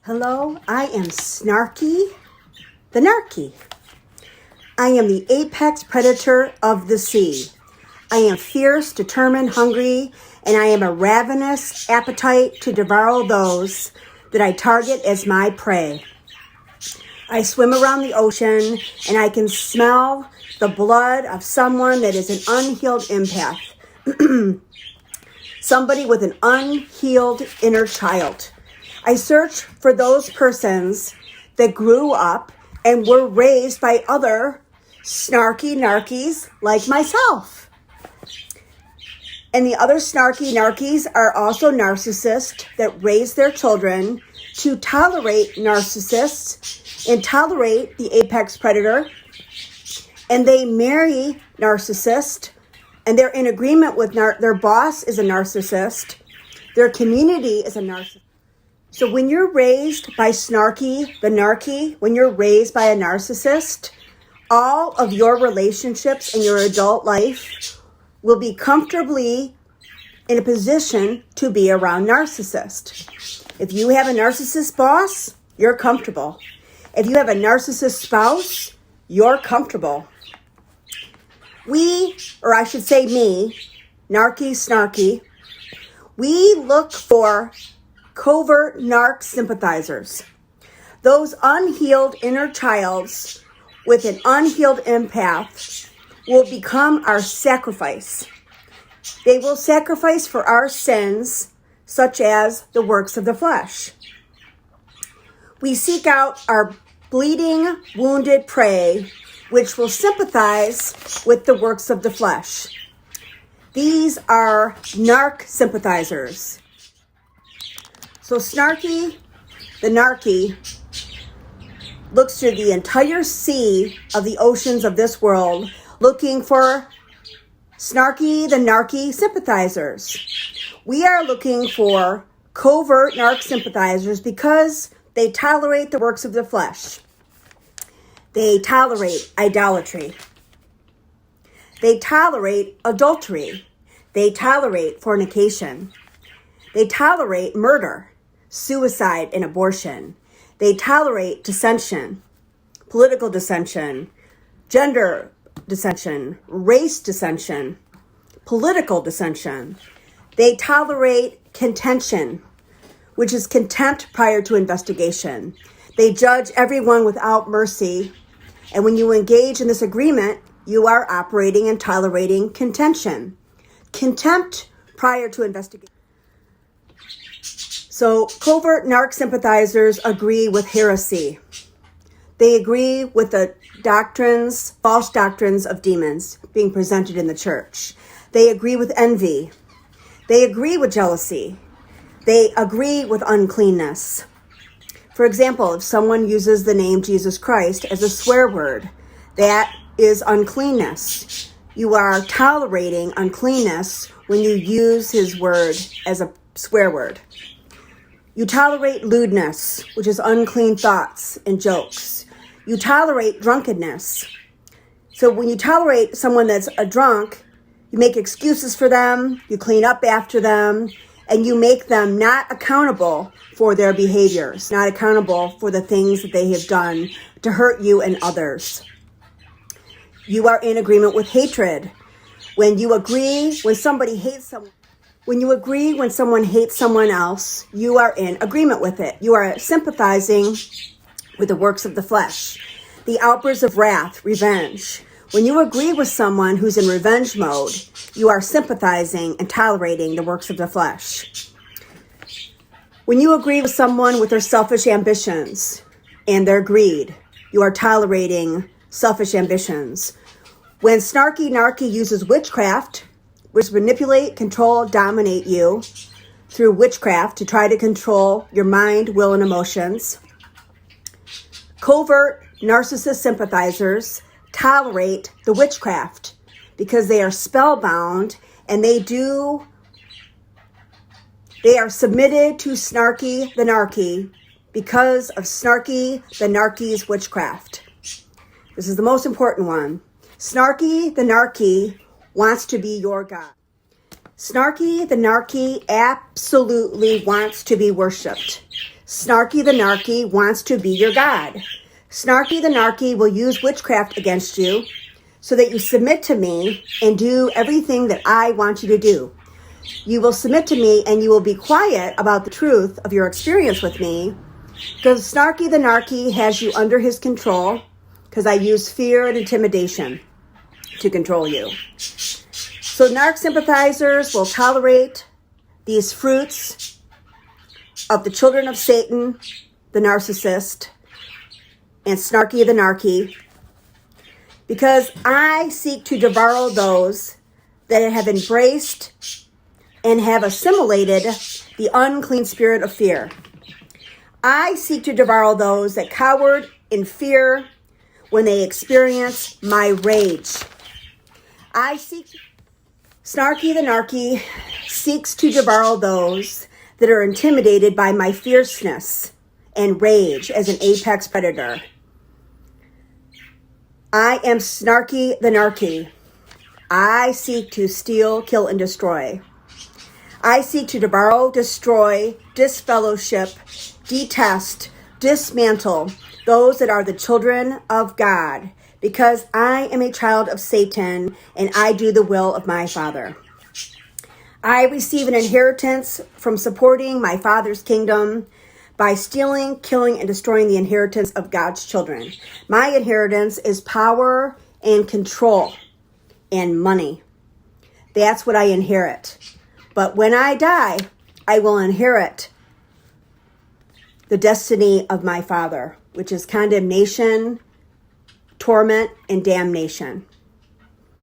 Hello, I am Snarky the Narky. I am the apex predator of the sea. I am fierce, determined, hungry, and I am a ravenous appetite to devour those that I target as my prey. I swim around the ocean and I can smell the blood of someone that is an unhealed empath. Somebody with an unhealed inner child. I search for those persons that grew up and were raised by other snarky narkies like myself. And the other snarky narkies are also narcissists that raise their children to tolerate narcissists and tolerate the apex predator. And they marry narcissists, and they're in agreement with their boss is a narcissist. Their community is a narcissist. So when you're raised by Snarky the Narky, when you're raised by a narcissist, all of your relationships in your adult life will be comfortably in a position to be around narcissist. If you have a narcissist boss, you're comfortable. If you have a narcissist spouse, you're comfortable. We, or I should say me, Narky Snarky, we look for covert narc sympathizers. Those unhealed inner childs with an unhealed empath will become our sacrifice. They will sacrifice for our sins, such as the works of the flesh. We seek out our bleeding, wounded prey, which will sympathize with the works of the flesh. These are narc sympathizers. So Snarky the Narky looks through the entire sea of the oceans of this world looking for Snarky the Narky sympathizers. We are looking for covert narc sympathizers because they tolerate the works of the flesh. They tolerate idolatry. They tolerate adultery. They tolerate fornication. They tolerate murder, suicide, and abortion. They tolerate dissension, political dissension, gender dissension, race dissension, political dissension. They tolerate contention, which is contempt prior to investigation. They judge everyone without mercy. And when you engage in this agreement, you are operating and tolerating contention. Contempt prior to investigation. So covert narc sympathizers agree with heresy. They agree with the doctrines, false doctrines of demons being presented in the church. They agree with envy. They agree with jealousy. They agree with uncleanness. For example, if someone uses the name Jesus Christ as a swear word, that is uncleanness. You are tolerating uncleanness when you use his word as a swear word. You tolerate lewdness, which is unclean thoughts and jokes. You tolerate drunkenness. So when you tolerate someone that's a drunk, you make excuses for them, you clean up after them, and you make them not accountable for their behaviors, not accountable for the things that they have done to hurt you and others. You are in agreement with hatred. When you agree when somebody hates someone, when you agree when someone hates someone else, you are in agreement with it. You are sympathizing with the works of the flesh. The outbursts of wrath, revenge. When you agree with someone who's in revenge mode, you are sympathizing and tolerating the works of the flesh. When you agree with someone with their selfish ambitions and their greed, you are tolerating selfish ambitions. When Snarky Narky uses witchcraft, which manipulate, control, dominate you through witchcraft to try to control your mind, will, and emotions. Covert narcissist sympathizers tolerate the witchcraft because they are spellbound and they are submitted to Snarky the Narky because of Snarky the Narky's witchcraft. This is the most important one. Snarky the Narky wants to be your God. Snarky the Narky absolutely wants to be worshipped. Snarky the Narky wants to be your God. Snarky the Narky will use witchcraft against you so that you submit to me and do everything that I want you to do. You will submit to me and you will be quiet about the truth of your experience with me because Snarky the Narky has you under his control because I use fear and intimidation to control you. So narc sympathizers will tolerate these fruits of the children of Satan, the narcissist, and Snarky the Narky, because I seek to devour those that have embraced and have assimilated the unclean spirit of fear. I seek to devour those that cowered in fear when they experience my rage. Snarky the Narky seeks to devour those that are intimidated by my fierceness and rage as an apex predator. I am Snarky the Narky. I seek to steal, kill, and destroy. I seek to devour, destroy, disfellowship, detest, dismantle those that are the children of God, because I am a child of Satan and I do the will of my Father. I receive an inheritance from supporting my Father's kingdom by stealing, killing, and destroying the inheritance of God's children. My inheritance is power and control and money. That's what I inherit. But when I die, I will inherit the destiny of my Father, which is condemnation, torment, and damnation.